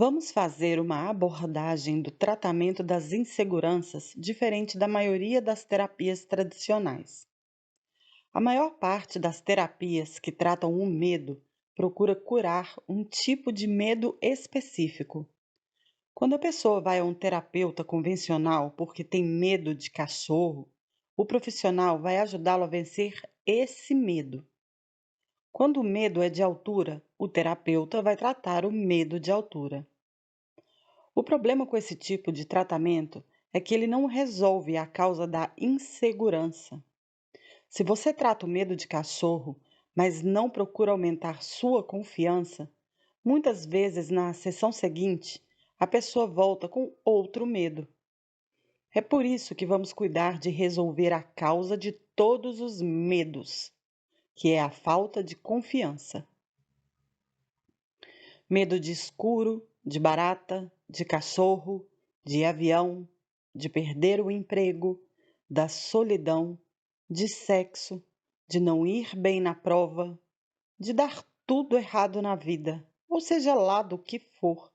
Vamos fazer uma abordagem do tratamento das inseguranças diferente da maioria das terapias tradicionais. A maior parte das terapias que tratam o medo procura curar um tipo de medo específico. Quando a pessoa vai a um terapeuta convencional porque tem medo de cachorro, o profissional vai ajudá-lo a vencer esse medo. Quando o medo é de altura, o terapeuta vai tratar o medo de altura. O problema com esse tipo de tratamento é que ele não resolve a causa da insegurança. Se você trata o medo de cachorro, mas não procura aumentar sua confiança, muitas vezes na sessão seguinte, a pessoa volta com outro medo. É por isso que vamos cuidar de resolver a causa de todos os medos, que é a falta de confiança. Medo de escuro, de barata, de cachorro, de avião, de perder o emprego, da solidão, de sexo, de não ir bem na prova, de dar tudo errado na vida, ou seja lá do que for,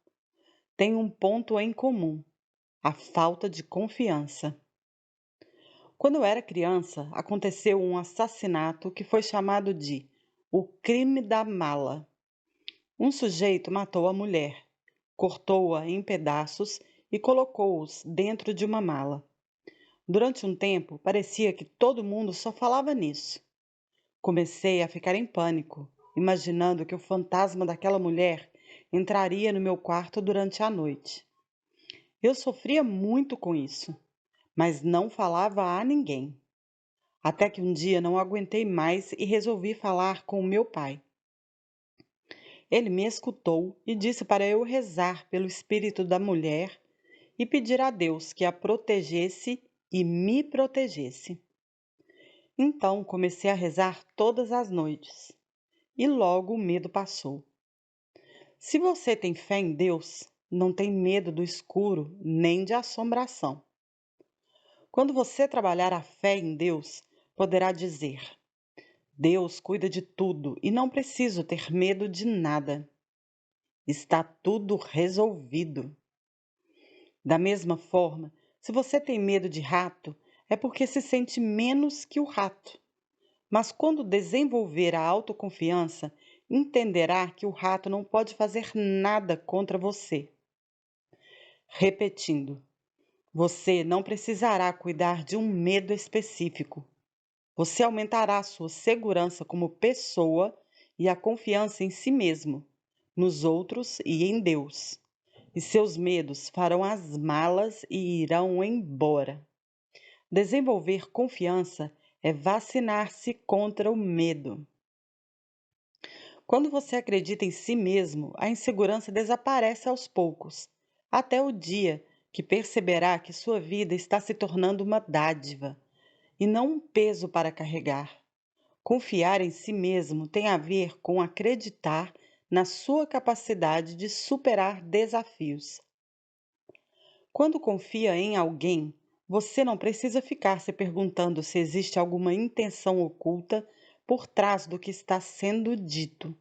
tem um ponto em comum: a falta de confiança. Quando eu era criança, aconteceu um assassinato que foi chamado de o crime da mala. Um sujeito matou a mulher, cortou-a em pedaços e colocou-os dentro de uma mala. Durante um tempo, parecia que todo mundo só falava nisso. Comecei a ficar em pânico, imaginando que o fantasma daquela mulher entraria no meu quarto durante a noite. Eu sofria muito com isso, mas não falava a ninguém. Até que um dia não aguentei mais e resolvi falar com o meu pai. Ele me escutou e disse para eu rezar pelo espírito da mulher e pedir a Deus que a protegesse e me protegesse. Então comecei a rezar todas as noites e logo o medo passou. Se você tem fé em Deus, não tem medo do escuro nem de assombração. Quando você trabalhar a fé em Deus, poderá dizer: Deus cuida de tudo e não preciso ter medo de nada. Está tudo resolvido. Da mesma forma, se você tem medo de rato, é porque se sente menos que o rato. Mas quando desenvolver a autoconfiança, entenderá que o rato não pode fazer nada contra você. Repetindo, você não precisará cuidar de um medo específico. Você aumentará sua segurança como pessoa e a confiança em si mesmo, nos outros e em Deus. E seus medos farão as malas e irão embora. Desenvolver confiança é vacinar-se contra o medo. Quando você acredita em si mesmo, a insegurança desaparece aos poucos, até o dia que perceberá que sua vida está se tornando uma dádiva e não um peso para carregar. Confiar em si mesmo tem a ver com acreditar na sua capacidade de superar desafios. Quando confia em alguém, você não precisa ficar se perguntando se existe alguma intenção oculta por trás do que está sendo dito.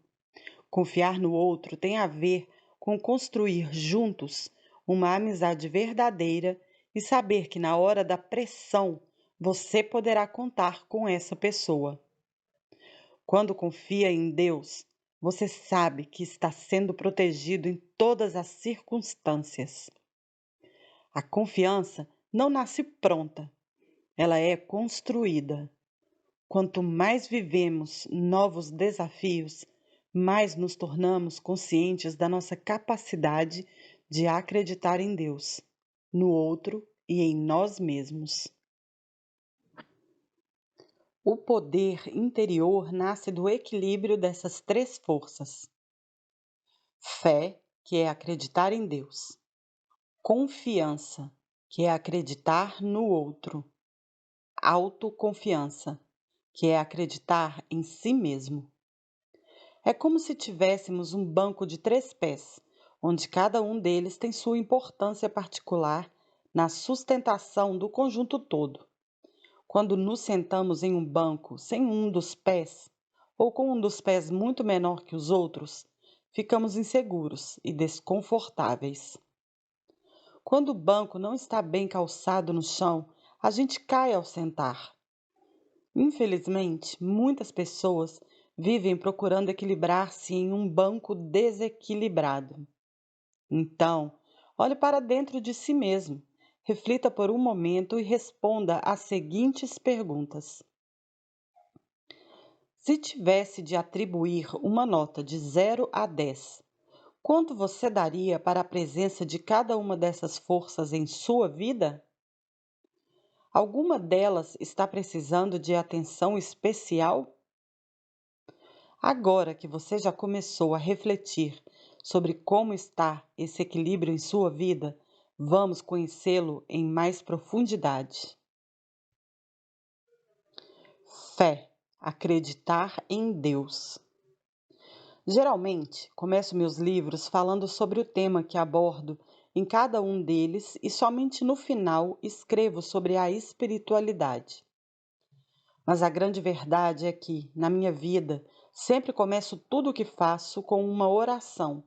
Confiar no outro tem a ver com construir juntos uma amizade verdadeira e saber que na hora da pressão você poderá contar com essa pessoa. Quando confia em Deus, você sabe que está sendo protegido em todas as circunstâncias. A confiança não nasce pronta, ela é construída. Quanto mais vivemos novos desafios, mais nos tornamos conscientes da nossa capacidade de acreditar em Deus, no outro e em nós mesmos. O poder interior nasce do equilíbrio dessas três forças: fé, que é acreditar em Deus; confiança, que é acreditar no outro; autoconfiança, que é acreditar em si mesmo. É como se tivéssemos um banco de três pés, onde cada um deles tem sua importância particular na sustentação do conjunto todo. Quando nos sentamos em um banco sem um dos pés, ou com um dos pés muito menor que os outros, ficamos inseguros e desconfortáveis. Quando o banco não está bem calçado no chão, a gente cai ao sentar. Infelizmente, muitas pessoas vivem procurando equilibrar-se em um banco desequilibrado. Então, olhe para dentro de si mesmo, reflita por um momento e responda às seguintes perguntas. Se tivesse de atribuir uma nota de 0 a 10, quanto você daria para a presença de cada uma dessas forças em sua vida? Alguma delas está precisando de atenção especial? Agora que você já começou a refletir sobre como está esse equilíbrio em sua vida, vamos conhecê-lo em mais profundidade. Fé, acreditar em Deus. Geralmente, começo meus livros falando sobre o tema que abordo em cada um deles e somente no final escrevo sobre a espiritualidade. Mas a grande verdade é que, na minha vida, sempre começo tudo o que faço com uma oração,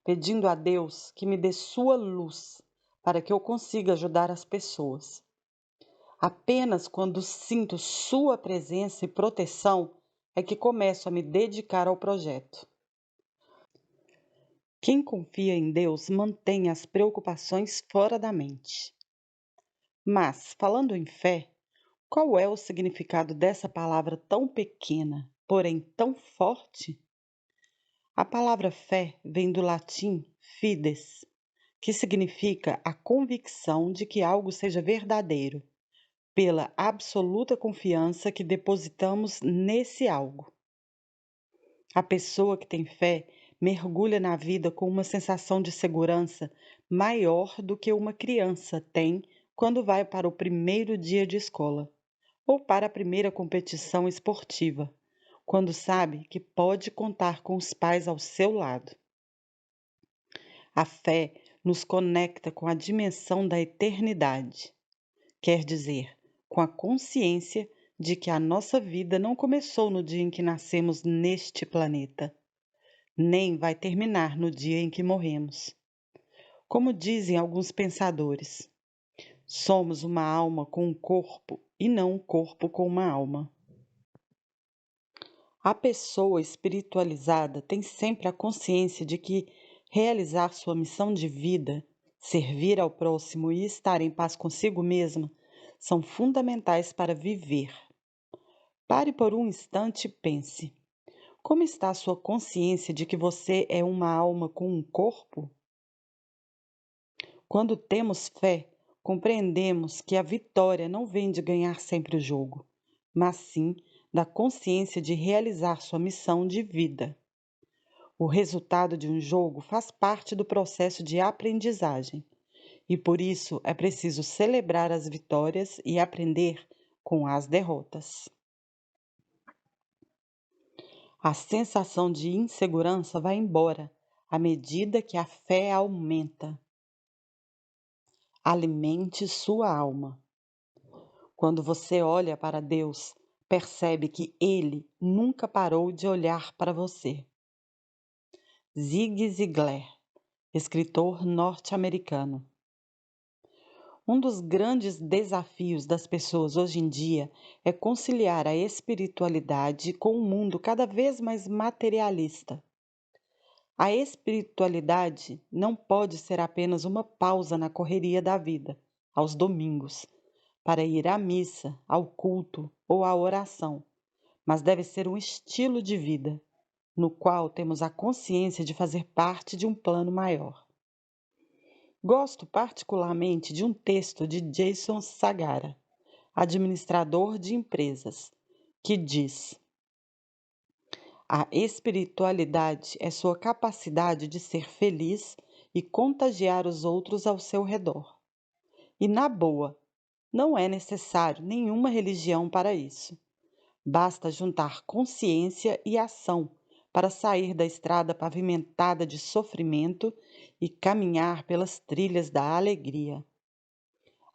pedindo a Deus que me dê sua luz para que eu consiga ajudar as pessoas. Apenas quando sinto sua presença e proteção é que começo a me dedicar ao projeto. Quem confia em Deus mantém as preocupações fora da mente. Mas, falando em fé, qual é o significado dessa palavra tão pequena, porém tão forte? A palavra fé vem do latim fides, que significa a convicção de que algo seja verdadeiro, pela absoluta confiança que depositamos nesse algo. A pessoa que tem fé mergulha na vida com uma sensação de segurança maior do que uma criança tem quando vai para o primeiro dia de escola ou para a primeira competição esportiva, quando sabe que pode contar com os pais ao seu lado. A fé nos conecta com a dimensão da eternidade, quer dizer, com a consciência de que a nossa vida não começou no dia em que nascemos neste planeta, nem vai terminar no dia em que morremos. Como dizem alguns pensadores, somos uma alma com um corpo e não um corpo com uma alma. A pessoa espiritualizada tem sempre a consciência de que realizar sua missão de vida, servir ao próximo e estar em paz consigo mesma são fundamentais para viver. Pare por um instante e pense: como está a sua consciência de que você é uma alma com um corpo? Quando temos fé, compreendemos que a vitória não vem de ganhar sempre o jogo, mas sim da consciência de realizar sua missão de vida. O resultado de um jogo faz parte do processo de aprendizagem, e por isso é preciso celebrar as vitórias e aprender com as derrotas. A sensação de insegurança vai embora à medida que a fé aumenta. Alimente sua alma. Quando você olha para Deus, percebe que Ele nunca parou de olhar para você. Zig Ziglar, escritor norte-americano. Um dos grandes desafios das pessoas hoje em dia é conciliar a espiritualidade com um mundo cada vez mais materialista. A espiritualidade não pode ser apenas uma pausa na correria da vida, aos domingos, para ir à missa, ao culto ou à oração, mas deve ser um estilo de vida, no qual temos a consciência de fazer parte de um plano maior. Gosto particularmente de um texto de Jason Sagara, administrador de empresas, que diz: a espiritualidade é sua capacidade de ser feliz e contagiar os outros ao seu redor. E na boa, não é necessário nenhuma religião para isso. Basta juntar consciência e ação para sair da estrada pavimentada de sofrimento e caminhar pelas trilhas da alegria.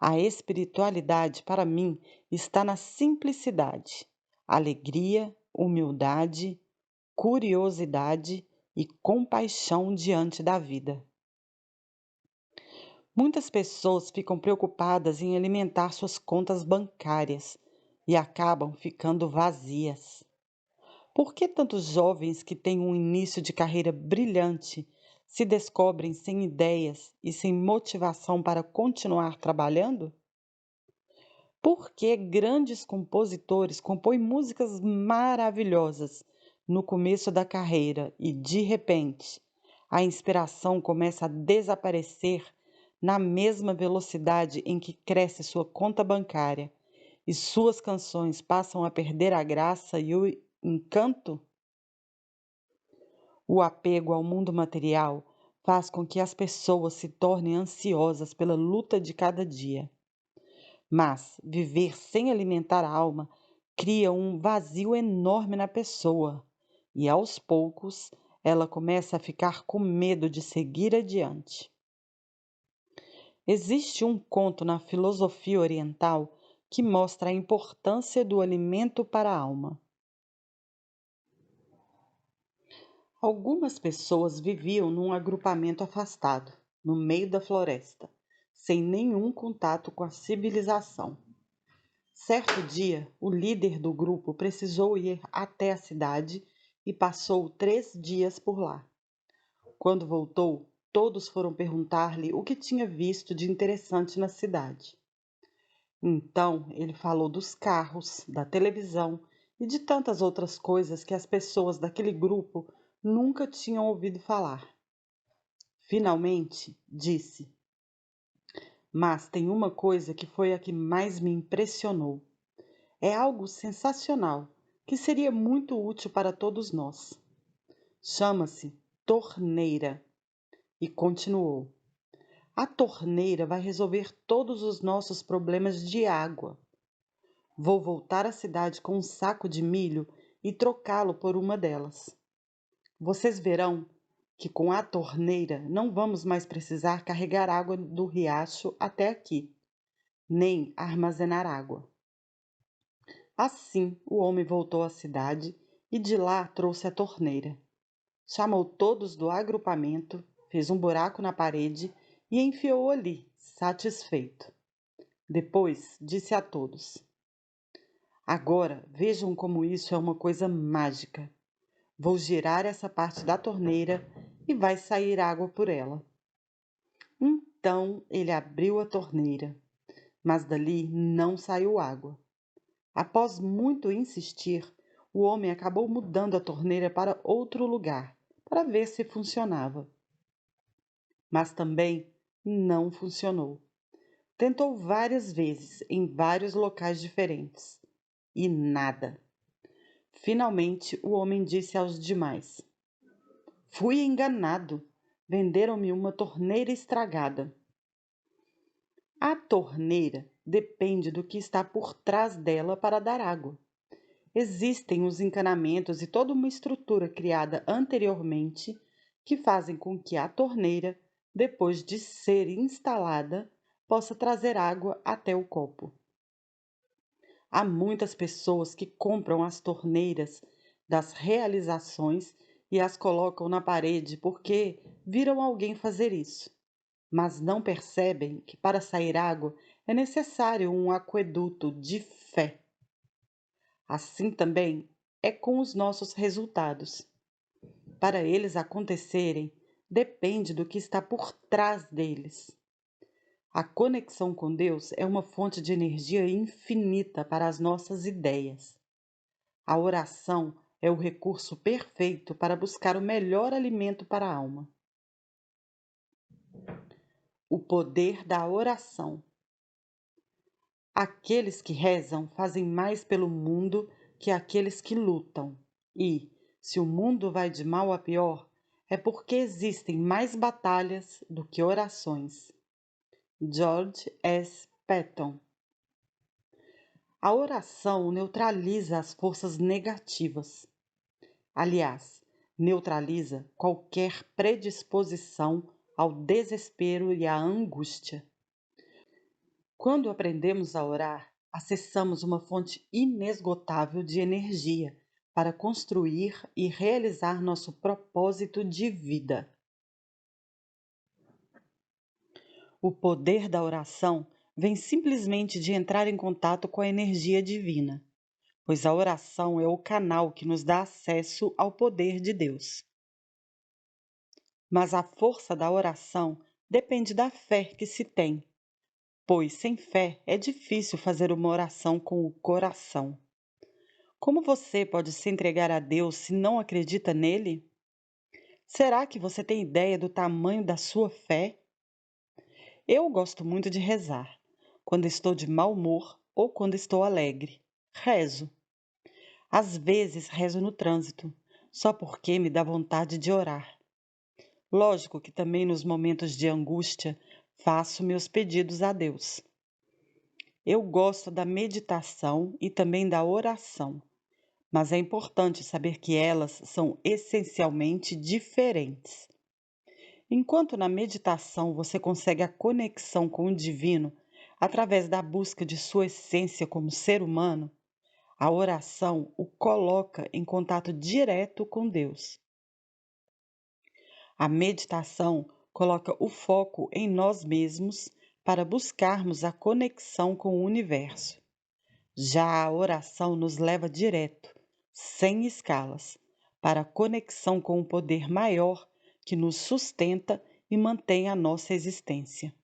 A espiritualidade, para mim, está na simplicidade, alegria, humildade, curiosidade e compaixão diante da vida. Muitas pessoas ficam preocupadas em alimentar suas contas bancárias e acabam ficando vazias. Por que tantos jovens que têm um início de carreira brilhante se descobrem sem ideias e sem motivação para continuar trabalhando? Por que grandes compositores compõem músicas maravilhosas no começo da carreira e, de repente, a inspiração começa a desaparecer na mesma velocidade em que cresce sua conta bancária e suas canções passam a perder a graça e o encanto? O apego ao mundo material faz com que as pessoas se tornem ansiosas pela luta de cada dia. Mas viver sem alimentar a alma cria um vazio enorme na pessoa e, aos poucos, ela começa a ficar com medo de seguir adiante. Existe um conto na filosofia oriental que mostra a importância do alimento para a alma. Algumas pessoas viviam num agrupamento afastado, no meio da floresta, sem nenhum contato com a civilização. Certo dia, o líder do grupo precisou ir até a cidade e passou 3 dias por lá. Quando voltou, todos foram perguntar-lhe o que tinha visto de interessante na cidade. Então, ele falou dos carros, da televisão e de tantas outras coisas que as pessoas daquele grupo nunca tinham ouvido falar. Finalmente, disse: Mas tem uma coisa que foi a que mais me impressionou. É algo sensacional que seria muito útil para todos nós. Chama-se torneira. E continuou: A torneira vai resolver todos os nossos problemas de água. Vou voltar à cidade com um saco de milho e trocá-lo por uma delas. Vocês verão que com a torneira não vamos mais precisar carregar água do riacho até aqui, nem armazenar água. Assim, o homem voltou à cidade e de lá trouxe a torneira. Chamou todos do agrupamento, fez um buraco na parede e enfiou ali, satisfeito. Depois disse a todos: Agora vejam como isso é uma coisa mágica. Vou girar essa parte da torneira e vai sair água por ela. Então ele abriu a torneira, mas dali não saiu água. Após muito insistir, o homem acabou mudando a torneira para outro lugar, para ver se funcionava. Mas também não funcionou. Tentou várias vezes, em vários locais diferentes, e nada. Finalmente, o homem disse aos demais: Fui enganado. Venderam-me uma torneira estragada. A torneira depende do que está por trás dela para dar água. Existem os encanamentos e toda uma estrutura criada anteriormente que fazem com que a torneira, depois de ser instalada, possa trazer água até o copo. Há muitas pessoas que compram as torneiras das realizações e as colocam na parede porque viram alguém fazer isso, mas não percebem que para sair água é necessário um aqueduto de fé. Assim também é com os nossos resultados. Para eles acontecerem, depende do que está por trás deles. A conexão com Deus é uma fonte de energia infinita para as nossas ideias. A oração é o recurso perfeito para buscar o melhor alimento para a alma. O poder da oração. Aqueles que rezam fazem mais pelo mundo que aqueles que lutam. E, se o mundo vai de mal a pior, é porque existem mais batalhas do que orações. George S. Patton. A oração neutraliza as forças negativas. Aliás, neutraliza qualquer predisposição ao desespero e à angústia. Quando aprendemos a orar, acessamos uma fonte inesgotável de energia para construir e realizar nosso propósito de vida. O poder da oração vem simplesmente de entrar em contato com a energia divina, pois a oração é o canal que nos dá acesso ao poder de Deus. Mas a força da oração depende da fé que se tem, pois sem fé é difícil fazer uma oração com o coração. Como você pode se entregar a Deus se não acredita nele? Será que você tem ideia do tamanho da sua fé? Eu gosto muito de rezar, quando estou de mau humor ou quando estou alegre. Rezo. Às vezes rezo no trânsito, só porque me dá vontade de orar. Lógico que também nos momentos de angústia faço meus pedidos a Deus. Eu gosto da meditação e também da oração, mas é importante saber que elas são essencialmente diferentes. Enquanto na meditação você consegue a conexão com o divino através da busca de sua essência como ser humano, a oração o coloca em contato direto com Deus. A meditação coloca o foco em nós mesmos para buscarmos a conexão com o universo. Já a oração nos leva direto, sem escalas, para a conexão com um poder maior que nos sustenta e mantém a nossa existência.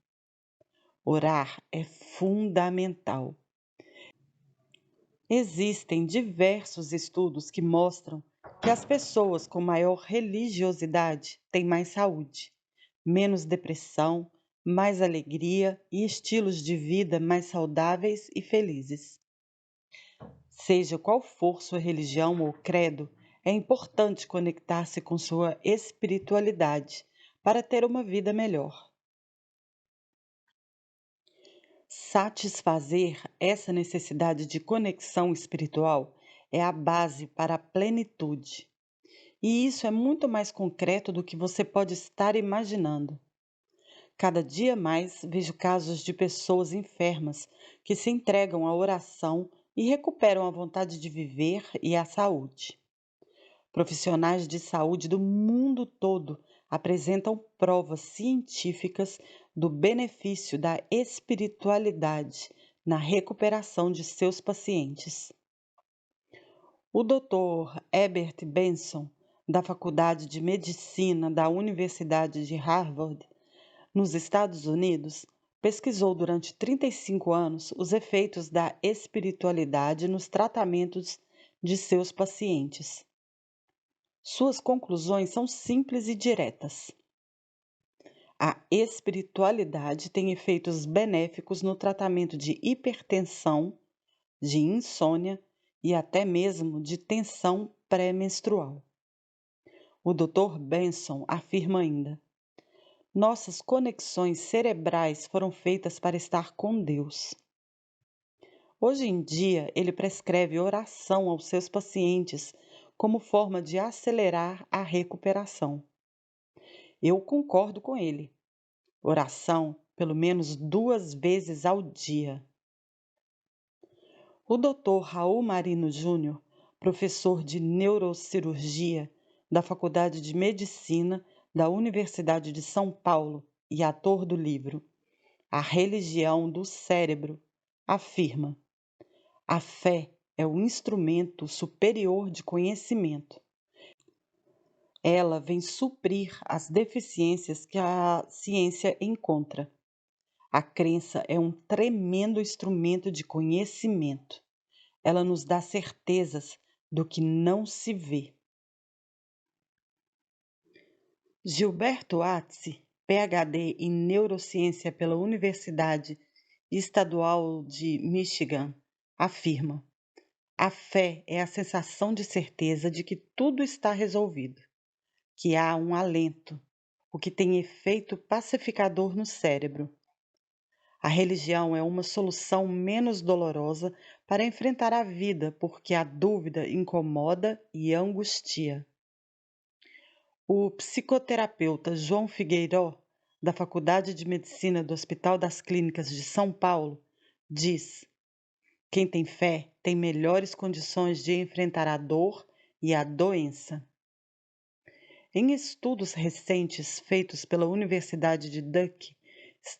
Orar é fundamental. Existem diversos estudos que mostram que as pessoas com maior religiosidade têm mais saúde, menos depressão, mais alegria e estilos de vida mais saudáveis e felizes. Seja qual for sua religião ou credo, é importante conectar-se com sua espiritualidade para ter uma vida melhor. Satisfazer essa necessidade de conexão espiritual é a base para a plenitude. E isso é muito mais concreto do que você pode estar imaginando. Cada dia mais vejo casos de pessoas enfermas que se entregam à oração e recuperam a vontade de viver e a saúde. Profissionais de saúde do mundo todo apresentam provas científicas do benefício da espiritualidade na recuperação de seus pacientes. O Dr. Herbert Benson, da Faculdade de Medicina da Universidade de Harvard, nos Estados Unidos, pesquisou durante 35 anos os efeitos da espiritualidade nos tratamentos de seus pacientes. Suas conclusões são simples e diretas. A espiritualidade tem efeitos benéficos no tratamento de hipertensão, de insônia e até mesmo de tensão pré-menstrual. O Dr. Benson afirma ainda: nossas conexões cerebrais foram feitas para estar com Deus. Hoje em dia, ele prescreve oração aos seus pacientes como forma de acelerar a recuperação. Eu concordo com ele. Oração pelo menos 2 vezes ao dia. O Dr. Raul Marino Júnior, professor de neurocirurgia da Faculdade de Medicina da Universidade de São Paulo e autor do livro A Religião do Cérebro, afirma: a fé é o instrumento superior de conhecimento. Ela vem suprir as deficiências que a ciência encontra. A crença é um tremendo instrumento de conhecimento. Ela nos dá certezas do que não se vê. Gilberto Atzi, PhD em neurociência pela Universidade Estadual de Michigan, afirma: a fé é a sensação de certeza de que tudo está resolvido, que há um alento, o que tem efeito pacificador no cérebro. A religião é uma solução menos dolorosa para enfrentar a vida, porque a dúvida incomoda e angustia. O psicoterapeuta João Figueiró, da Faculdade de Medicina do Hospital das Clínicas de São Paulo, diz: quem tem fé tem melhores condições de enfrentar a dor e a doença. Em estudos recentes feitos pela Universidade de Duke,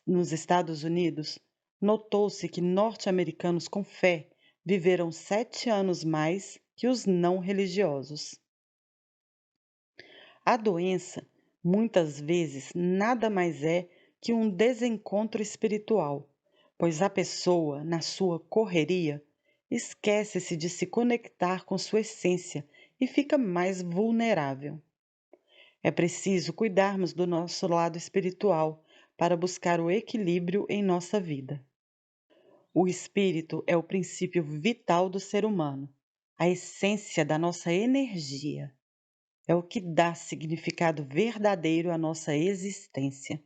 nos Estados Unidos, notou-se que norte-americanos com fé viveram 7 anos mais que os não religiosos. A doença, muitas vezes, nada mais é que um desencontro espiritual, pois a pessoa, na sua correria, esquece-se de se conectar com sua essência e fica mais vulnerável. É preciso cuidarmos do nosso lado espiritual para buscar o equilíbrio em nossa vida. O espírito é o princípio vital do ser humano, a essência da nossa energia. É o que dá significado verdadeiro à nossa existência.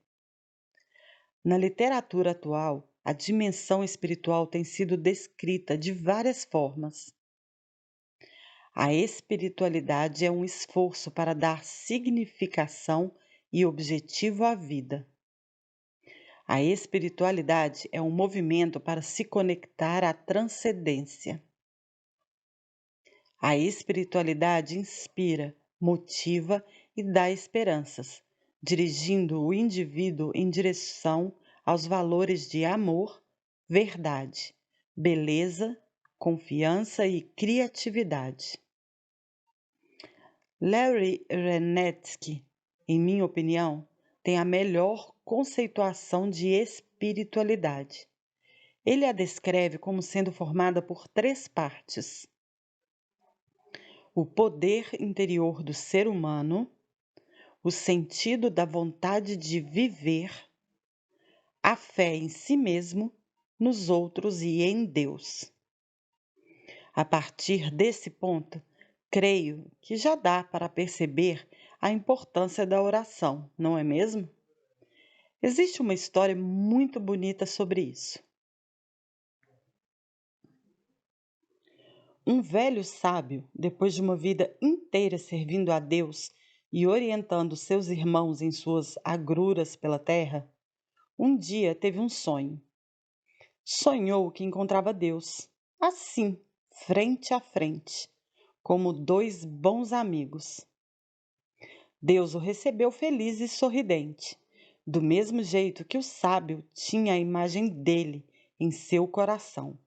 Na literatura atual, a dimensão espiritual tem sido descrita de várias formas. A espiritualidade é um esforço para dar significação e objetivo à vida. A espiritualidade é um movimento para se conectar à transcendência. A espiritualidade inspira, motiva e dá esperanças, dirigindo o indivíduo em direção aos valores de amor, verdade, beleza, confiança e criatividade. Larry Renetsky, em minha opinião, tem a melhor conceituação de espiritualidade. Ele a descreve como sendo formada por 3 partes: o poder interior do ser humano, o sentido da vontade de viver, a fé em si mesmo, nos outros e em Deus. A partir desse ponto, creio que já dá para perceber a importância da oração, não é mesmo? Existe uma história muito bonita sobre isso. Um velho sábio, depois de uma vida inteira servindo a Deus e orientando seus irmãos em suas agruras pela terra, um dia teve um sonho. Sonhou que encontrava Deus, assim, frente a frente, como 2 bons amigos. Deus o recebeu feliz e sorridente, do mesmo jeito que o sábio tinha a imagem dele em seu coração.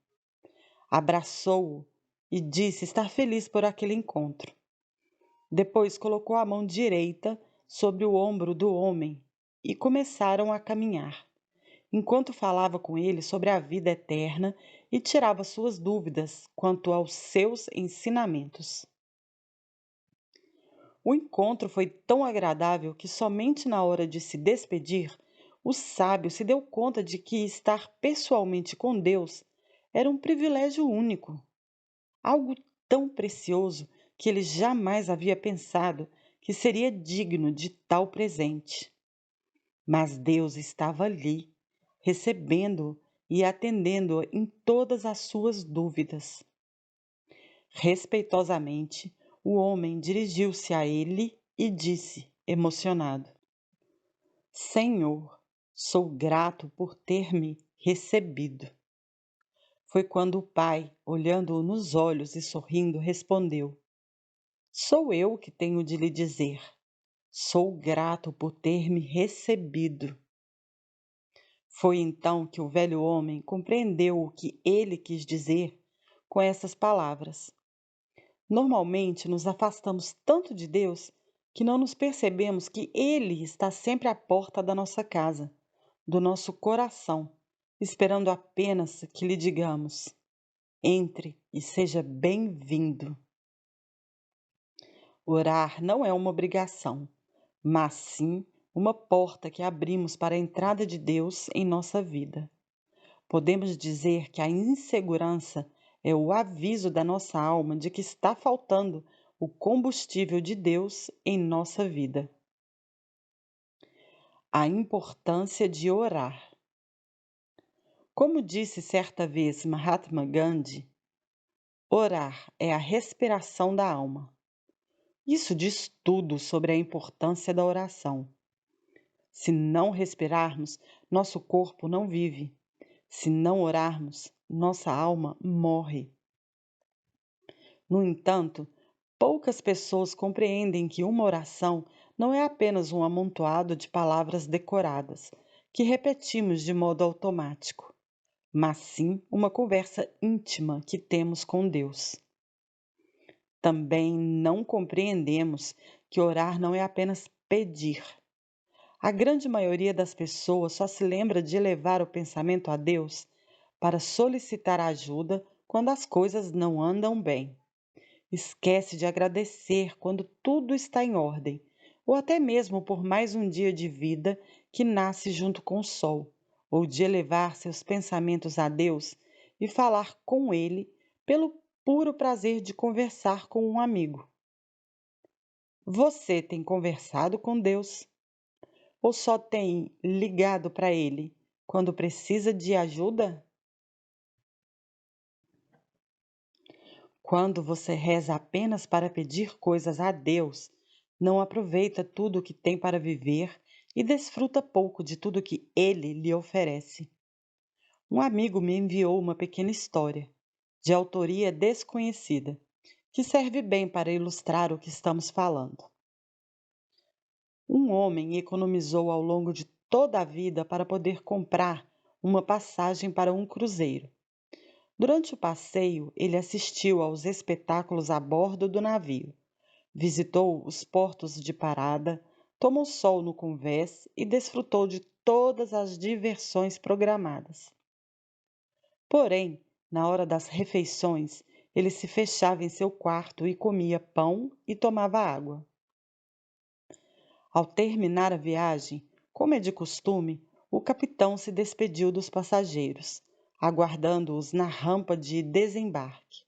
Abraçou-o e disse estar feliz por aquele encontro. Depois colocou a mão direita sobre o ombro do homem e começaram a caminhar, enquanto falava com ele sobre a vida eterna e tirava suas dúvidas quanto aos seus ensinamentos. O encontro foi tão agradável que somente na hora de se despedir, o sábio se deu conta de que estar pessoalmente com Deus era um privilégio único, algo tão precioso que ele jamais havia pensado que seria digno de tal presente. Mas Deus estava ali, recebendo-o e atendendo-o em todas as suas dúvidas. Respeitosamente, o homem dirigiu-se a ele e disse, emocionado: Senhor, sou grato por ter me recebido. Foi quando o pai, olhando-o nos olhos e sorrindo, respondeu: Sou eu que tenho de lhe dizer. Sou grato por ter me recebido. Foi então que o velho homem compreendeu o que ele quis dizer com essas palavras. Normalmente nos afastamos tanto de Deus que não nos percebemos que Ele está sempre à porta da nossa casa, do nosso coração, esperando apenas que lhe digamos: entre e seja bem-vindo. Orar não é uma obrigação, mas sim uma porta que abrimos para a entrada de Deus em nossa vida. Podemos dizer que a insegurança é o aviso da nossa alma de que está faltando o combustível de Deus em nossa vida. A importância de orar. Como disse certa vez Mahatma Gandhi, orar é a respiração da alma. Isso diz tudo sobre a importância da oração. Se não respirarmos, nosso corpo não vive. Se não orarmos, nossa alma morre. No entanto, Poucas pessoas compreendem que uma oração não é apenas um amontoado de palavras decoradas, que repetimos de modo automático, mas sim uma conversa íntima que temos com Deus. Também não compreendemos que orar não é apenas pedir. A grande maioria das pessoas só se lembra de elevar o pensamento a Deus para solicitar ajuda quando as coisas não andam bem. Esquece de agradecer quando tudo está em ordem, ou até mesmo por mais um dia de vida que nasce junto com o sol, ou de elevar seus pensamentos a Deus e falar com Ele pelo puro prazer de conversar com um amigo. Você tem conversado com Deus? Ou só tem ligado para Ele quando precisa de ajuda? Quando você reza apenas para pedir coisas a Deus, não aproveita tudo o que tem para viver e desfruta pouco de tudo que Ele lhe oferece. Um amigo me enviou uma pequena história, de autoria desconhecida, que serve bem para ilustrar o que estamos falando. Um homem economizou ao longo de toda a vida para poder comprar uma passagem para um cruzeiro. Durante o passeio, ele assistiu aos espetáculos a bordo do navio, visitou os portos de parada, tomou sol no convés e desfrutou de todas as diversões programadas. Porém, na hora das refeições, ele se fechava em seu quarto e comia pão e tomava água. Ao terminar a viagem, como é de costume, o capitão se despediu dos passageiros, aguardando-os na rampa de desembarque.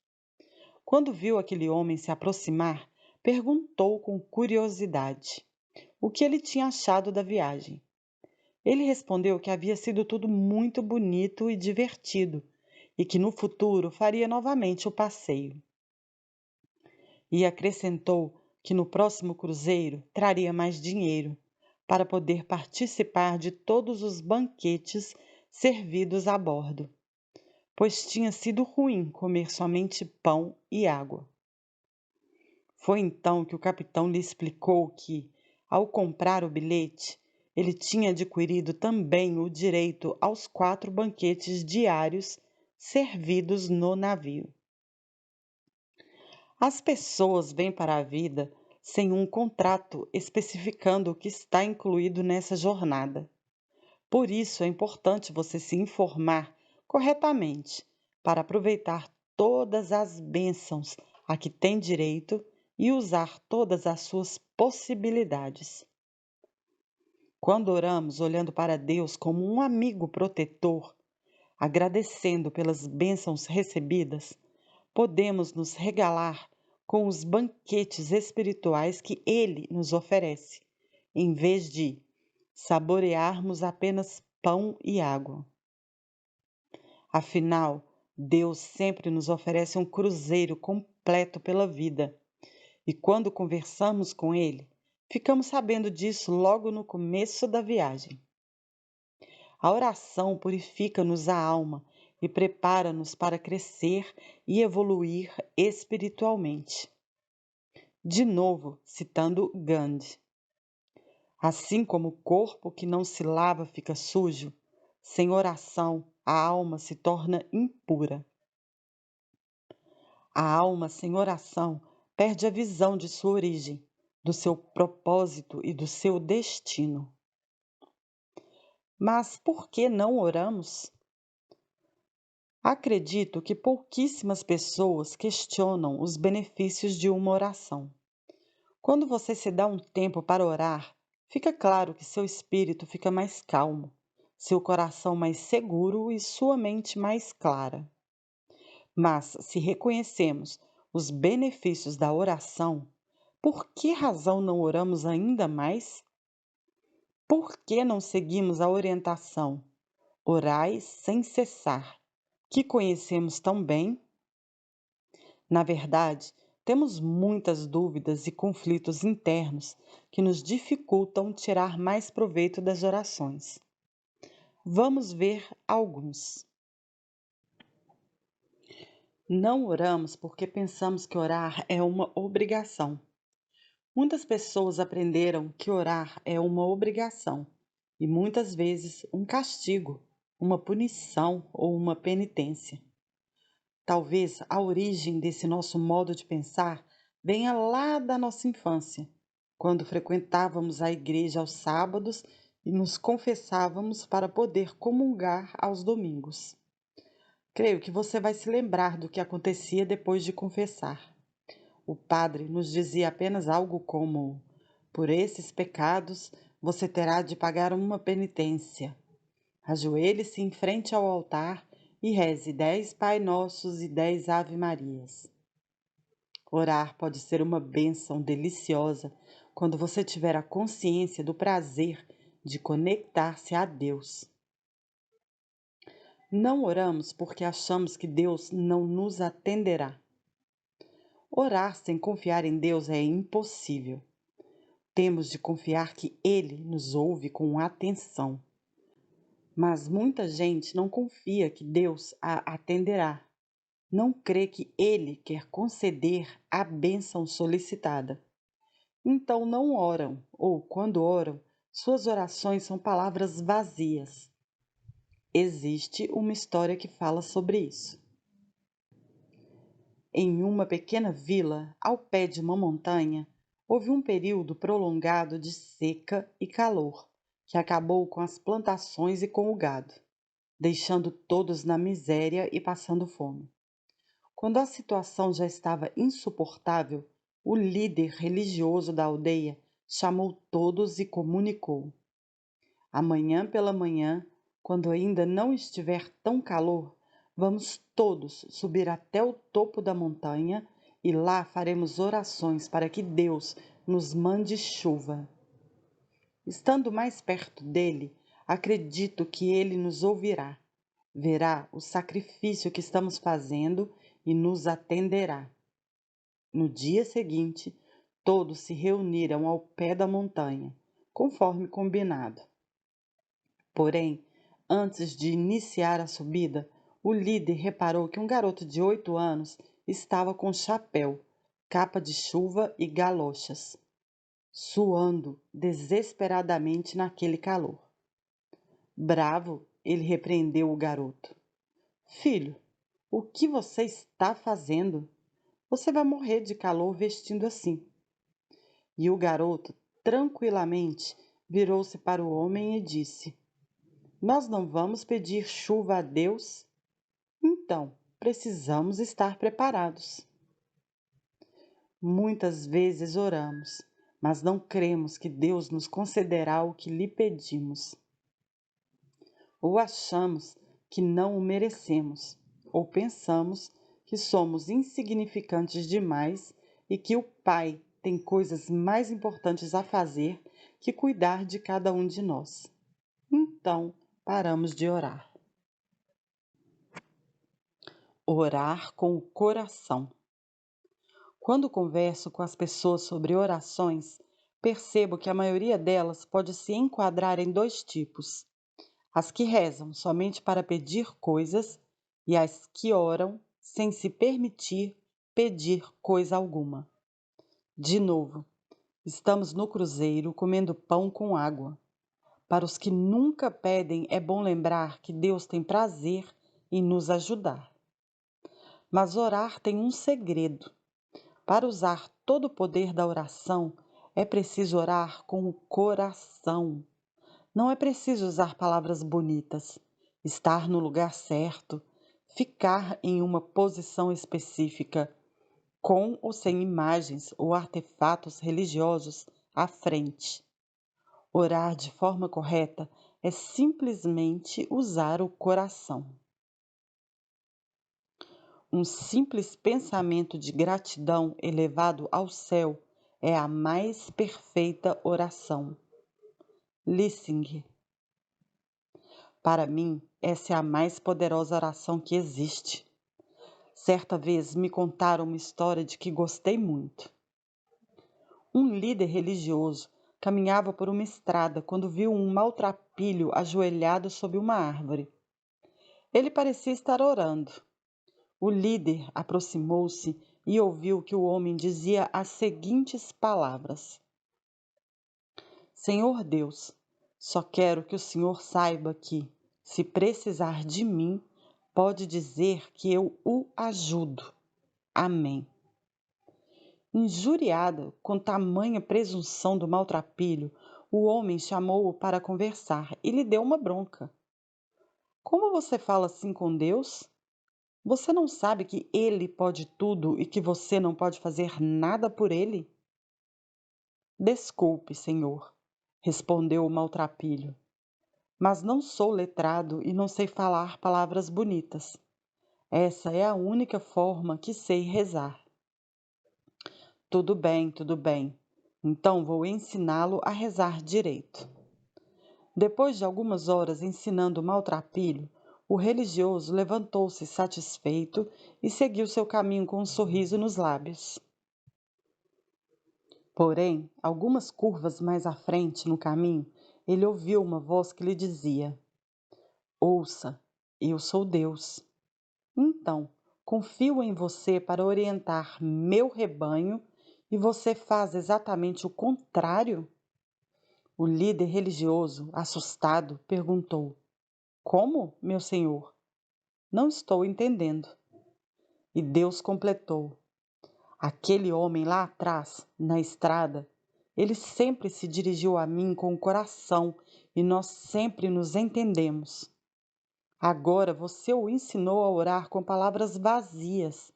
Quando viu aquele homem se aproximar, perguntou com curiosidade o que ele tinha achado da viagem. Ele respondeu que havia sido tudo muito bonito e divertido e que no futuro faria novamente o passeio. E acrescentou que no próximo cruzeiro traria mais dinheiro para poder participar de todos os banquetes servidos a bordo, pois tinha sido ruim comer somente pão e água. Foi então que o capitão lhe explicou que, ao comprar o bilhete, ele tinha adquirido também o direito aos 4 banquetes diários servidos no navio. As pessoas vêm para a vida sem um contrato especificando o que está incluído nessa jornada. Por isso é importante você se informar corretamente para aproveitar todas as bênçãos a que tem direito e usar todas as suas possibilidades. Quando oramos olhando para Deus como um amigo protetor, agradecendo pelas bênçãos recebidas, podemos nos regalar com os banquetes espirituais que Ele nos oferece, em vez de saborearmos apenas pão e água. Afinal, Deus sempre nos oferece um cruzeiro completo pela vida, e quando conversamos com Ele, ficamos sabendo disso logo no começo da viagem. A oração purifica-nos a alma e prepara-nos para crescer e evoluir espiritualmente. De novo, citando Gandhi. Assim como o corpo que não se lava fica sujo, sem oração a alma se torna impura. A alma sem oração perde a visão de sua origem, do seu propósito e do seu destino. Mas por que não oramos? Acredito que pouquíssimas pessoas questionam os benefícios de uma oração. Quando você se dá um tempo para orar, fica claro que seu espírito fica mais calmo, seu coração mais seguro e sua mente mais clara. Mas se reconhecemos os benefícios da oração, por que razão não oramos ainda mais? Por que não seguimos a orientação "orai sem cessar", que conhecemos tão bem? Na verdade, temos muitas dúvidas e conflitos internos que nos dificultam tirar mais proveito das orações. Vamos ver alguns. Não oramos porque pensamos que orar é uma obrigação. Muitas pessoas aprenderam que orar é uma obrigação e muitas vezes um castigo, uma punição ou uma penitência. Talvez a origem desse nosso modo de pensar venha lá da nossa infância, quando frequentávamos a igreja aos sábados e nos confessávamos para poder comungar aos domingos. Creio que você vai se lembrar do que acontecia depois de confessar. O padre nos dizia apenas algo como: por esses pecados você terá de pagar uma penitência. Ajoelhe-se em frente ao altar e reze 10 Pai Nossos e 10 Ave Marias. Orar pode ser uma bênção deliciosa quando você tiver a consciência do prazer de conectar-se a Deus. Não oramos porque achamos que Deus não nos atenderá. Orar sem confiar em Deus é impossível. Temos de confiar que Ele nos ouve com atenção. Mas muita gente não confia que Deus a atenderá. Não crê que Ele quer conceder a bênção solicitada. Então não oram, ou quando oram, suas orações são palavras vazias. Existe uma história que fala sobre isso. Em uma pequena vila, ao pé de uma montanha, houve um período prolongado de seca e calor, que acabou com as plantações e com o gado, deixando todos na miséria e passando fome. Quando a situação já estava insuportável, o líder religioso da aldeia chamou todos e comunicou: amanhã pela manhã, quando ainda não estiver tão calor, vamos todos subir até o topo da montanha e lá faremos orações para que Deus nos mande chuva. Estando mais perto dele, acredito que ele nos ouvirá, verá o sacrifício que estamos fazendo e nos atenderá. No dia seguinte, todos se reuniram ao pé da montanha, conforme combinado. Porém, antes de iniciar a subida, o líder reparou que um garoto de 8 anos estava com chapéu, capa de chuva e galochas, suando desesperadamente naquele calor. Bravo, ele repreendeu o garoto. Filho, o que você está fazendo? Você vai morrer de calor vestindo assim. E o garoto, tranquilamente, virou-se para o homem e disse: nós não vamos pedir chuva a Deus? Então, precisamos estar preparados. Muitas vezes oramos, mas não cremos que Deus nos concederá o que lhe pedimos. Ou achamos que não o merecemos, ou pensamos que somos insignificantes demais e que o Pai tem coisas mais importantes a fazer que cuidar de cada um de nós. Então, paramos de orar. Orar com o coração. Quando converso com as pessoas sobre orações, percebo que a maioria delas pode se enquadrar em dois tipos: as que rezam somente para pedir coisas e as que oram sem se permitir pedir coisa alguma. De novo, estamos no cruzeiro comendo pão com água. Para os que nunca pedem, é bom lembrar que Deus tem prazer em nos ajudar. Mas orar tem um segredo. Para usar todo o poder da oração, é preciso orar com o coração. Não é preciso usar palavras bonitas, estar no lugar certo, ficar em uma posição específica, com ou sem imagens ou artefatos religiosos à frente. Orar de forma correta é simplesmente usar o coração. Um simples pensamento de gratidão elevado ao céu é a mais perfeita oração. Lissing. Para mim, essa é a mais poderosa oração que existe. Certa vez me contaram uma história de que gostei muito. Um líder religioso caminhava por uma estrada quando viu um maltrapilho ajoelhado sob uma árvore. Ele parecia estar orando. O líder aproximou-se e ouviu que o homem dizia as seguintes palavras: Senhor Deus, só quero que o Senhor saiba que, se precisar de mim, pode dizer que eu o ajudo. Amém. Injuriada com tamanha presunção do maltrapilho, o homem chamou-o para conversar e lhe deu uma bronca. Como você fala assim com Deus? Você não sabe que Ele pode tudo e que você não pode fazer nada por Ele? Desculpe, Senhor, respondeu o maltrapilho, mas não sou letrado e não sei falar palavras bonitas. Essa é a única forma que sei rezar. Tudo bem, tudo bem. Então vou ensiná-lo a rezar direito. Depois de algumas horas ensinando o maltrapilho, o religioso levantou-se satisfeito e seguiu seu caminho com um sorriso nos lábios. Porém, algumas curvas mais à frente no caminho, ele ouviu uma voz que lhe dizia: Ouça, eu sou Deus. Então, confio em você para orientar meu rebanho e você faz exatamente o contrário? O líder religioso, assustado, perguntou: Como, meu senhor? Não estou entendendo. E Deus completou: Aquele homem lá atrás, na estrada, ele sempre se dirigiu a mim com o coração e nós sempre nos entendemos. Agora você o ensinou a orar com palavras vazias,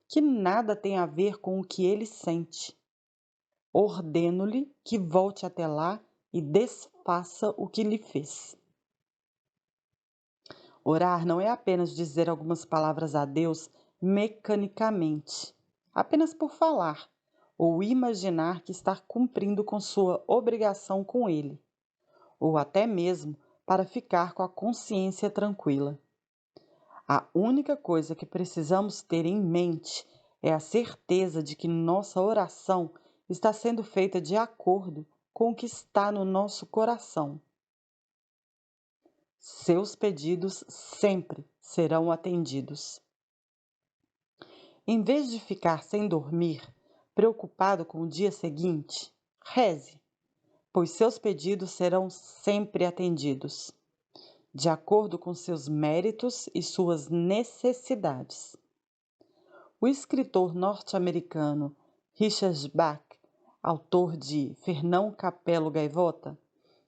que nada têm a ver com o que ele sente. Ordeno-lhe que volte até lá e desfaça o que lhe fez. Orar não é apenas dizer algumas palavras a Deus mecanicamente, apenas por falar, ou imaginar que está cumprindo com sua obrigação com Ele, ou até mesmo para ficar com a consciência tranquila. A única coisa que precisamos ter em mente é a certeza de que nossa oração está sendo feita de acordo com o que está no nosso coração. Seus pedidos sempre serão atendidos. Em vez de ficar sem dormir, preocupado com o dia seguinte, reze, pois seus pedidos serão sempre atendidos, de acordo com seus méritos e suas necessidades. O escritor norte-americano Richard Bach, autor de Fernão Capelo Gaivota,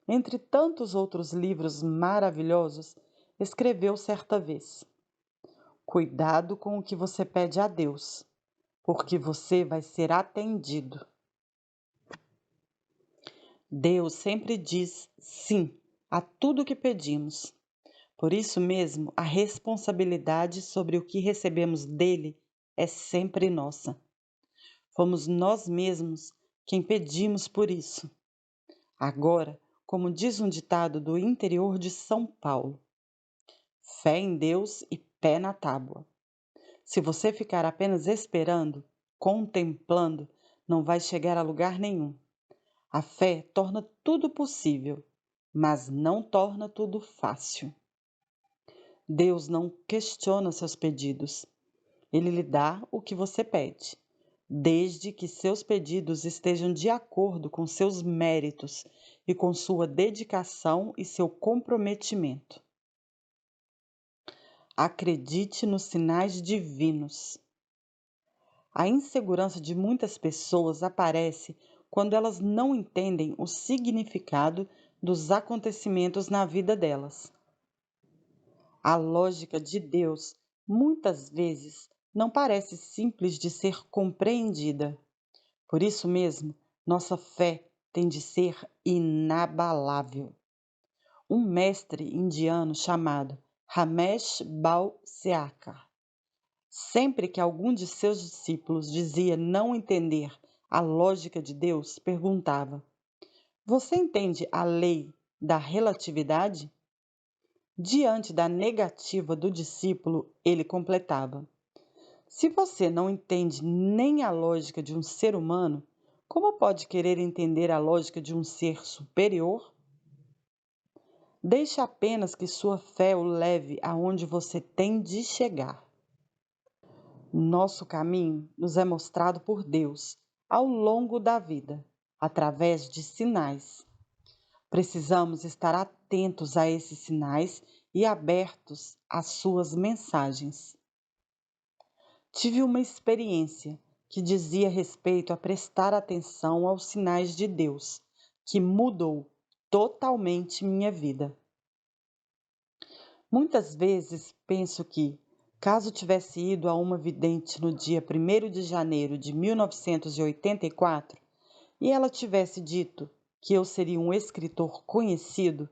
entre tantos outros livros maravilhosos, escreveu certa vez: Cuidado com o que você pede a Deus, porque você vai ser atendido. Deus sempre diz sim a tudo o que pedimos. Por isso mesmo, a responsabilidade sobre o que recebemos dele é sempre nossa. Fomos nós mesmos quem pedimos por isso. Agora, como diz um ditado do interior de São Paulo, fé em Deus e pé na tábua. Se você ficar apenas esperando, contemplando, não vai chegar a lugar nenhum. A fé torna tudo possível, mas não torna tudo fácil. Deus não questiona seus pedidos. Ele lhe dá o que você pede, desde que seus pedidos estejam de acordo com seus méritos e com sua dedicação e seu comprometimento. Acredite nos sinais divinos. A insegurança de muitas pessoas aparece quando elas não entendem o significado dos acontecimentos na vida delas. A lógica de Deus, muitas vezes, não parece simples de ser compreendida. Por isso mesmo, nossa fé tem de ser inabalável. Um mestre indiano chamado Ramesh Balsekar, sempre que algum de seus discípulos dizia não entender a lógica de Deus, perguntava: Você entende a lei da relatividade? Diante da negativa do discípulo, ele completava: Se você não entende nem a lógica de um ser humano, como pode querer entender a lógica de um ser superior? Deixe apenas que sua fé o leve aonde você tem de chegar. Nosso caminho nos é mostrado por Deus ao longo da vida, através de sinais. Precisamos estar atentos a esses sinais e abertos às suas mensagens. Tive uma experiência que dizia respeito a prestar atenção aos sinais de Deus, que mudou totalmente minha vida. Muitas vezes penso que, caso tivesse ido a uma vidente no dia 1º de janeiro de 1984 e ela tivesse dito que eu seria um escritor conhecido,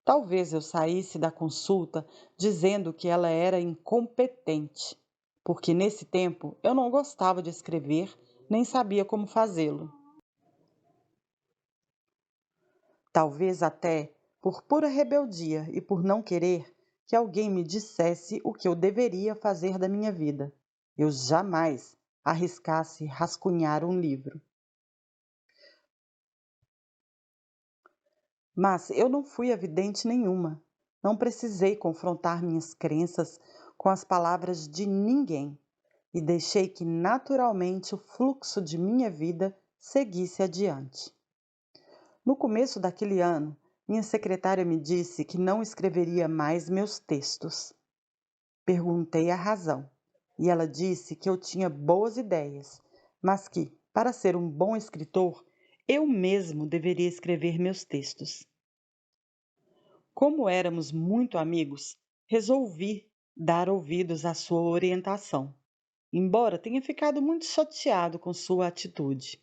talvez eu saísse da consulta dizendo que ela era incompetente, porque nesse tempo eu não gostava de escrever nem sabia como fazê-lo. Talvez até por pura rebeldia e por não querer que alguém me dissesse o que eu deveria fazer da minha vida. Eu jamais arriscasse rascunhar um livro. Mas eu não fui a vidente nenhuma. Não precisei confrontar minhas crenças com as palavras de ninguém e deixei que naturalmente o fluxo de minha vida seguisse adiante. No começo daquele ano, minha secretária me disse que não escreveria mais meus textos. Perguntei a razão, e ela disse que eu tinha boas ideias, mas que, para ser um bom escritor, eu mesmo deveria escrever meus textos. Como éramos muito amigos, resolvi dar ouvidos à sua orientação, embora tenha ficado muito chateado com sua atitude.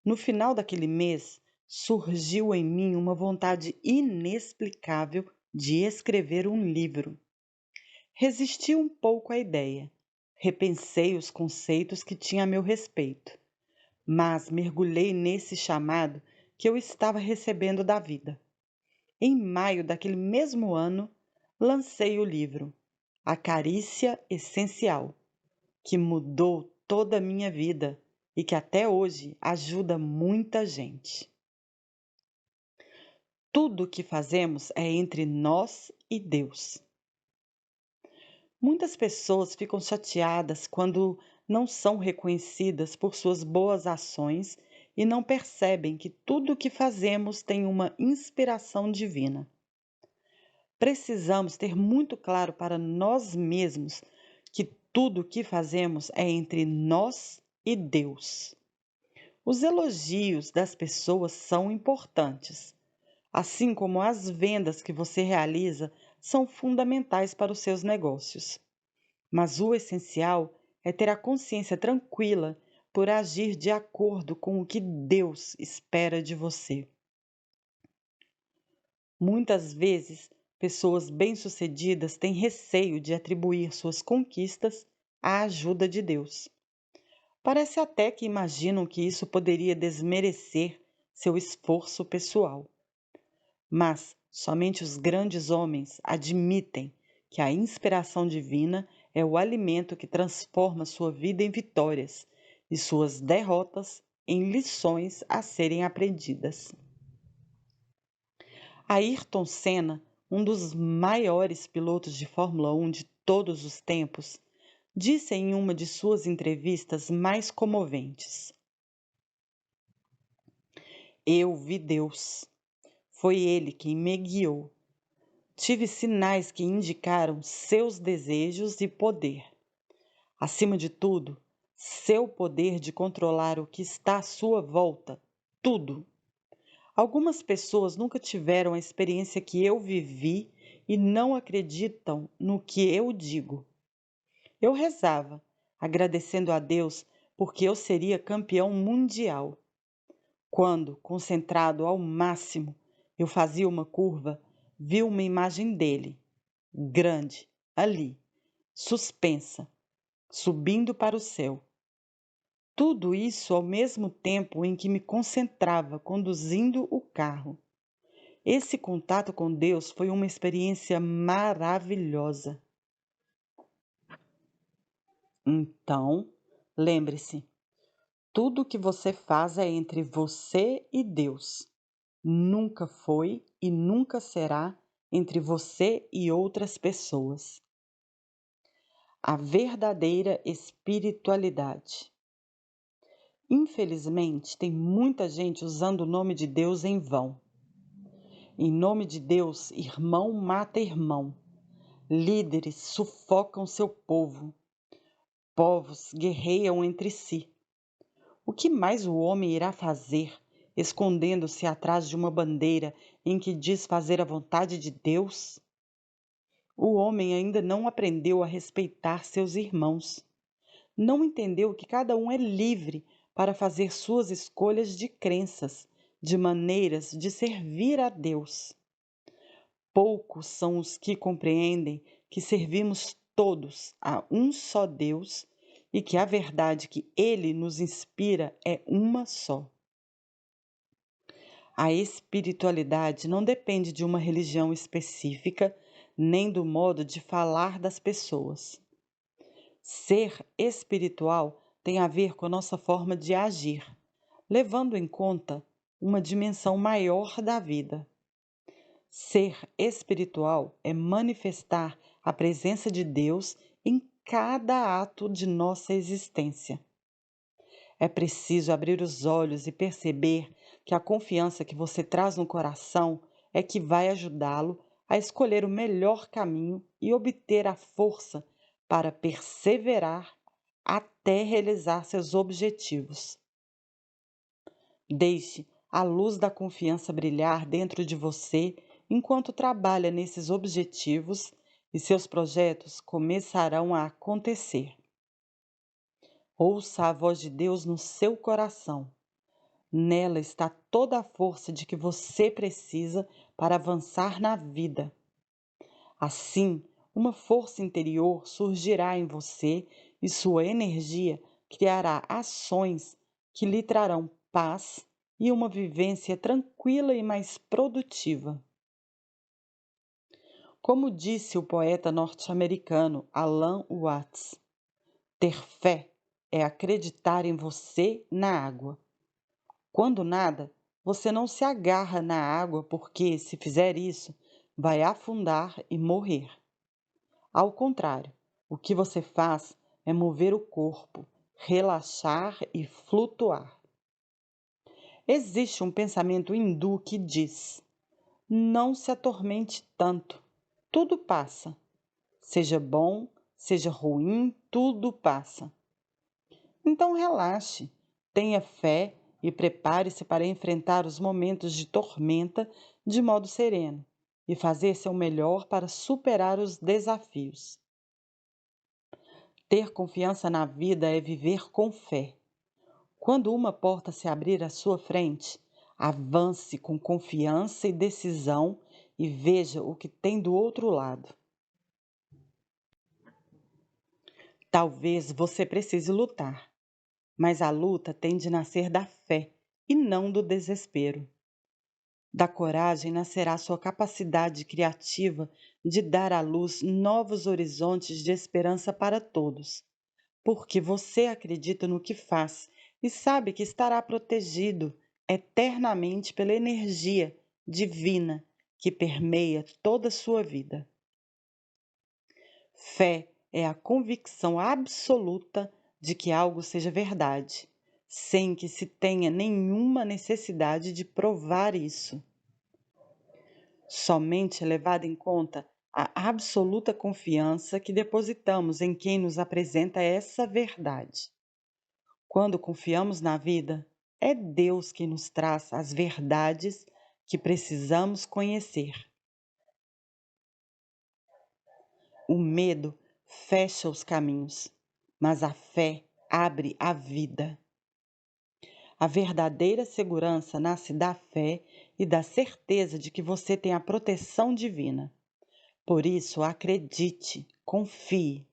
No final daquele mês, surgiu em mim uma vontade inexplicável de escrever um livro. Resisti um pouco à ideia, repensei os conceitos que tinha a meu respeito, mas mergulhei nesse chamado que eu estava recebendo da vida. Em maio daquele mesmo ano, lancei o livro A Carícia Essencial, que mudou toda a minha vida e que até hoje ajuda muita gente. Tudo o que fazemos é entre nós e Deus. Muitas pessoas ficam chateadas quando não são reconhecidas por suas boas ações e não percebem que tudo o que fazemos tem uma inspiração divina. Precisamos ter muito claro para nós mesmos que tudo o que fazemos é entre nós e Deus. Os elogios das pessoas são importantes, assim como as vendas que você realiza são fundamentais para os seus negócios. Mas o essencial é ter a consciência tranquila por agir de acordo com o que Deus espera de você. Muitas vezes, pessoas bem-sucedidas têm receio de atribuir suas conquistas à ajuda de Deus. Parece até que imaginam que isso poderia desmerecer seu esforço pessoal. Mas somente os grandes homens admitem que a inspiração divina é o alimento que transforma sua vida em vitórias e suas derrotas em lições a serem aprendidas. Ayrton Senna, um dos maiores pilotos de Fórmula 1 de todos os tempos, disse em uma de suas entrevistas mais comoventes: "Eu vi Deus. Foi Ele quem me guiou. Tive sinais que indicaram seus desejos e poder. Acima de tudo, seu poder de controlar o que está à sua volta, tudo. Algumas pessoas nunca tiveram a experiência que eu vivi e não acreditam no que eu digo. Eu rezava, agradecendo a Deus porque eu seria campeão mundial. Quando, concentrado ao máximo, eu fazia uma curva, vi uma imagem dele, grande, ali, suspensa, subindo para o céu. Tudo isso ao mesmo tempo em que me concentrava conduzindo o carro. Esse contato com Deus foi uma experiência maravilhosa. Então, lembre-se, tudo que você faz é entre você e Deus. Nunca foi e nunca será entre você e outras pessoas. a verdadeira espiritualidade. Infelizmente, tem muita gente usando o nome de Deus em vão. Em nome de Deus, irmão mata irmão. Líderes sufocam seu povo. Povos guerreiam entre si. O que mais o homem irá fazer, escondendo-se atrás de uma bandeira em que diz fazer a vontade de Deus? O homem ainda não aprendeu a respeitar seus irmãos. Não entendeu que cada um é livre para fazer suas escolhas de crenças, de maneiras de servir a Deus. Poucos são os que compreendem que servimos todos a um só Deus e que a verdade que Ele nos inspira é uma só. A espiritualidade não depende de uma religião específica, nem do modo de falar das pessoas. Ser espiritual tem a ver com a nossa forma de agir, levando em conta uma dimensão maior da vida. Ser espiritual é manifestar a presença de Deus em cada ato de nossa existência. É preciso abrir os olhos e perceber que a confiança que você traz no coração é que vai ajudá-lo a escolher o melhor caminho e obter a força para perseverar até realizar seus objetivos. Deixe a luz da confiança brilhar dentro de você enquanto trabalha nesses objetivos e seus projetos começarão a acontecer. Ouça a voz de Deus no seu coração. Nela está toda a força de que você precisa para avançar na vida. Assim, uma força interior surgirá em você e sua energia criará ações que lhe trarão paz e uma vivência tranquila e mais produtiva. Como disse o poeta norte-americano Alan Watts, ter fé é acreditar em você na água. Quando nada, você não se agarra na água porque, se fizer isso, vai afundar e morrer. Ao contrário, o que você faz é mover o corpo, relaxar e flutuar. Existe um pensamento hindu que diz: não se atormente tanto, tudo passa. Seja bom, seja ruim, tudo passa. Então relaxe, tenha fé e prepare-se para enfrentar os momentos de tormenta de modo sereno e fazer seu melhor para superar os desafios. Ter confiança na vida é viver com fé. Quando uma porta se abrir à sua frente, avance com confiança e decisão e veja o que tem do outro lado. Talvez você precise lutar, mas a luta tem de nascer da fé e não do desespero. Da coragem nascerá sua capacidade criativa de dar à luz novos horizontes de esperança para todos, porque você acredita no que faz e sabe que estará protegido eternamente pela energia divina que permeia toda a sua vida. Fé é a convicção absoluta de que algo seja verdade, sem que se tenha nenhuma necessidade de provar isso. Somente é levada em conta a absoluta confiança que depositamos em quem nos apresenta essa verdade. Quando confiamos na vida, é Deus quem nos traz as verdades que precisamos conhecer. O medo fecha os caminhos, mas a fé abre a vida. A verdadeira segurança nasce da fé e da certeza de que você tem a proteção divina. Por isso, acredite, confie.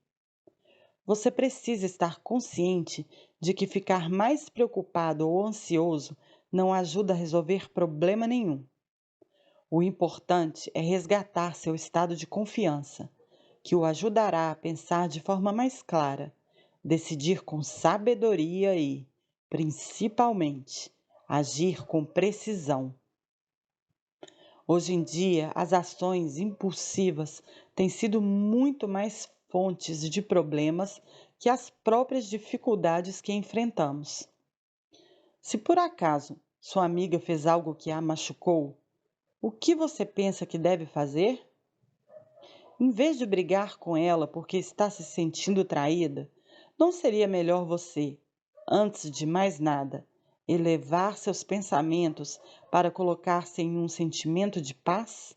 Você precisa estar consciente de que ficar mais preocupado ou ansioso não ajuda a resolver problema nenhum. O importante é resgatar seu estado de confiança, que o ajudará a pensar de forma mais clara, decidir com sabedoria e, principalmente, agir com precisão. Hoje em dia, as ações impulsivas têm sido muito mais fontes de problemas que as próprias dificuldades que enfrentamos. Se por acaso sua amiga fez algo que a machucou, o que você pensa que deve fazer? Em vez de brigar com ela porque está se sentindo traída, não seria melhor você, antes de mais nada, elevar seus pensamentos para colocar-se em um sentimento de paz?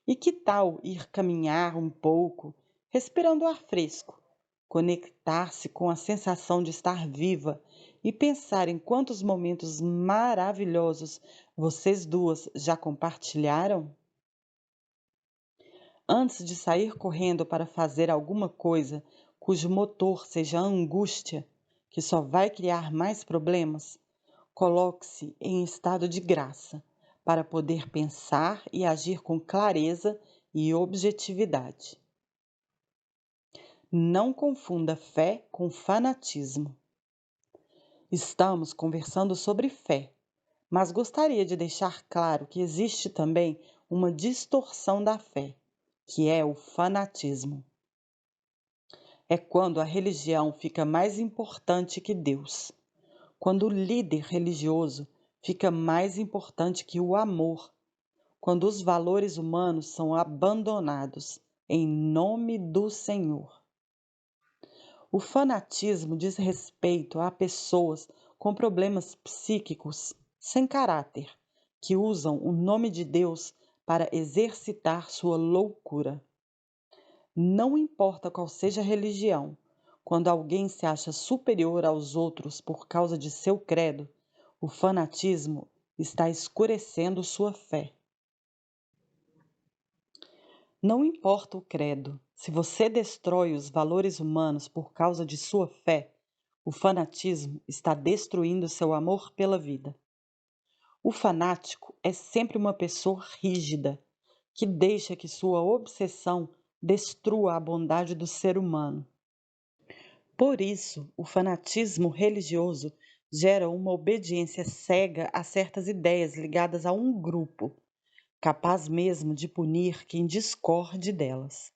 E que tal ir caminhar um pouco, respirando ar fresco, conectar-se com a sensação de estar viva e pensar em quantos momentos maravilhosos vocês duas já compartilharam? Antes de sair correndo para fazer alguma coisa cujo motor seja a angústia, que só vai criar mais problemas, coloque-se em estado de graça para poder pensar e agir com clareza e objetividade. Não confunda fé com fanatismo. Estamos conversando sobre fé, mas gostaria de deixar claro que existe também uma distorção da fé, que é o fanatismo. É quando a religião fica mais importante que Deus, quando o líder religioso fica mais importante que o amor, quando os valores humanos são abandonados em nome do Senhor. O fanatismo diz respeito a pessoas com problemas psíquicos sem caráter, que usam o nome de Deus para exercitar sua loucura. Não importa qual seja a religião, quando alguém se acha superior aos outros por causa de seu credo, o fanatismo está escurecendo sua fé. Não importa o credo, se você destrói os valores humanos por causa de sua fé, o fanatismo está destruindo seu amor pela vida. O fanático é sempre uma pessoa rígida, que deixa que sua obsessão destrua a bondade do ser humano. Por isso, o fanatismo religioso gera uma obediência cega a certas ideias ligadas a um grupo, capaz mesmo de punir quem discorde delas.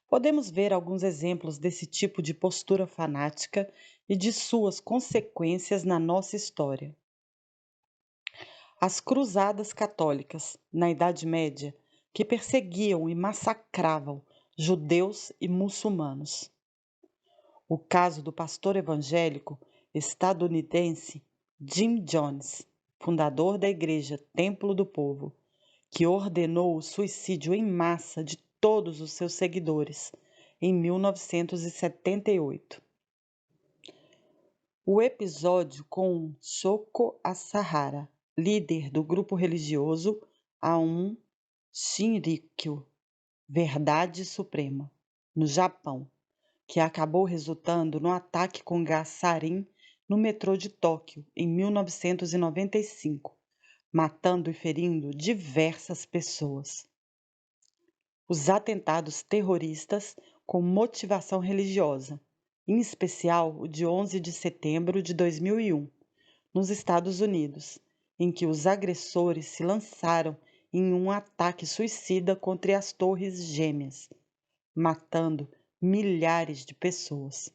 Podemos ver alguns exemplos desse tipo de postura fanática e de suas consequências na nossa história. As cruzadas católicas, na Idade Média, que perseguiam e massacravam judeus e muçulmanos. O caso do pastor evangélico estadunidense Jim Jones, fundador da Igreja Templo do Povo, que ordenou o suicídio em massa de todos os seus seguidores em 1978. O episódio com Shoko Asahara, líder do grupo religioso Aum Shinrikyo, Verdade Suprema, no Japão, que acabou resultando no ataque com gás sarin no metrô de Tóquio em 1995, matando e ferindo diversas pessoas. Os atentados terroristas com motivação religiosa, em especial o de 11 de setembro de 2001, nos Estados Unidos, em que os agressores se lançaram em um ataque suicida contra as Torres Gêmeas, matando milhares de pessoas.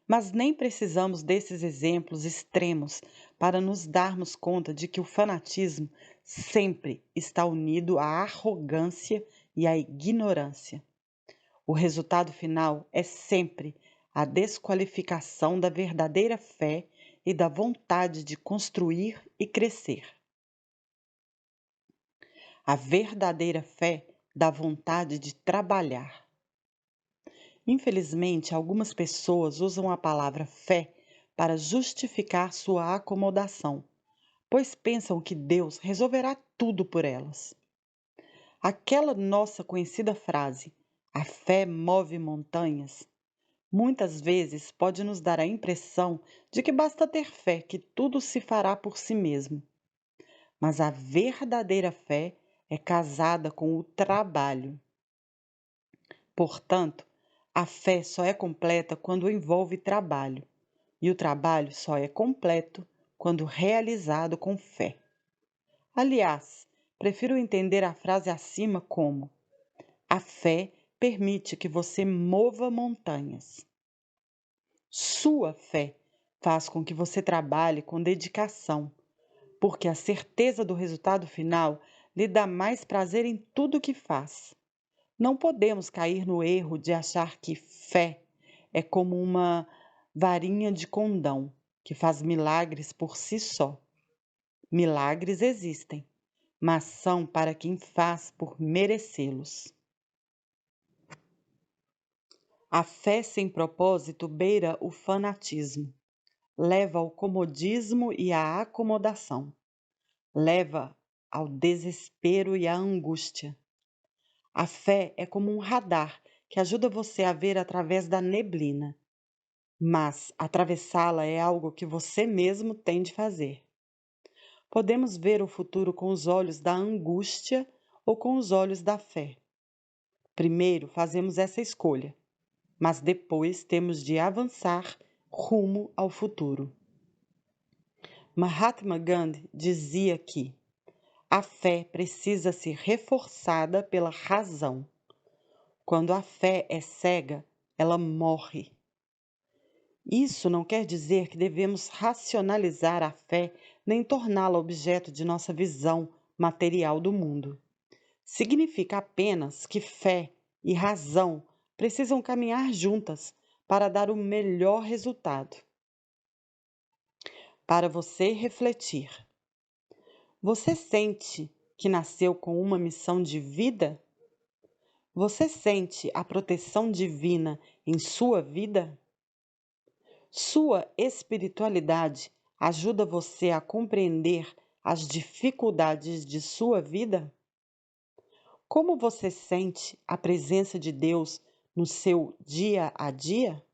Mas nem precisamos desses exemplos extremos para nos darmos conta de que o fanatismo sempre está unido à arrogância e à ignorância. O resultado final é sempre a desqualificação da verdadeira fé e da vontade de construir e crescer. A verdadeira fé dá vontade de trabalhar. Infelizmente, algumas pessoas usam a palavra fé para justificar sua acomodação, pois pensam que Deus resolverá tudo por elas. Aquela nossa conhecida frase, a fé move montanhas, muitas vezes pode nos dar a impressão de que basta ter fé que tudo se fará por si mesmo. Mas a verdadeira fé é casada com o trabalho. Portanto, a fé só é completa quando envolve trabalho, e o trabalho só é completo quando realizado com fé. Aliás, prefiro entender a frase acima como: a fé permite que você mova montanhas. Sua fé faz com que você trabalhe com dedicação, porque a certeza do resultado final lhe dá mais prazer em tudo que faz. Não podemos cair no erro de achar que fé é como uma varinha de condão que faz milagres por si só. Milagres existem, mas são para quem faz por merecê-los. A fé sem propósito beira o fanatismo, leva ao comodismo e à acomodação, leva ao desespero e à angústia. A fé é como um radar que ajuda você a ver através da neblina, mas atravessá-la é algo que você mesmo tem de fazer. Podemos ver o futuro com os olhos da angústia ou com os olhos da fé. Primeiro fazemos essa escolha, mas depois temos de avançar rumo ao futuro. Mahatma Gandhi dizia que a fé precisa ser reforçada pela razão. Quando a fé é cega, ela morre. Isso não quer dizer que devemos racionalizar a fé nem torná-la objeto de nossa visão material do mundo. Significa apenas que fé e razão precisam caminhar juntas para dar o melhor resultado. Para você refletir, você sente que nasceu com uma missão de vida? Você sente a proteção divina em sua vida? Sua espiritualidade ajuda você a compreender as dificuldades de sua vida? Como você sente a presença de Deus no seu dia a dia?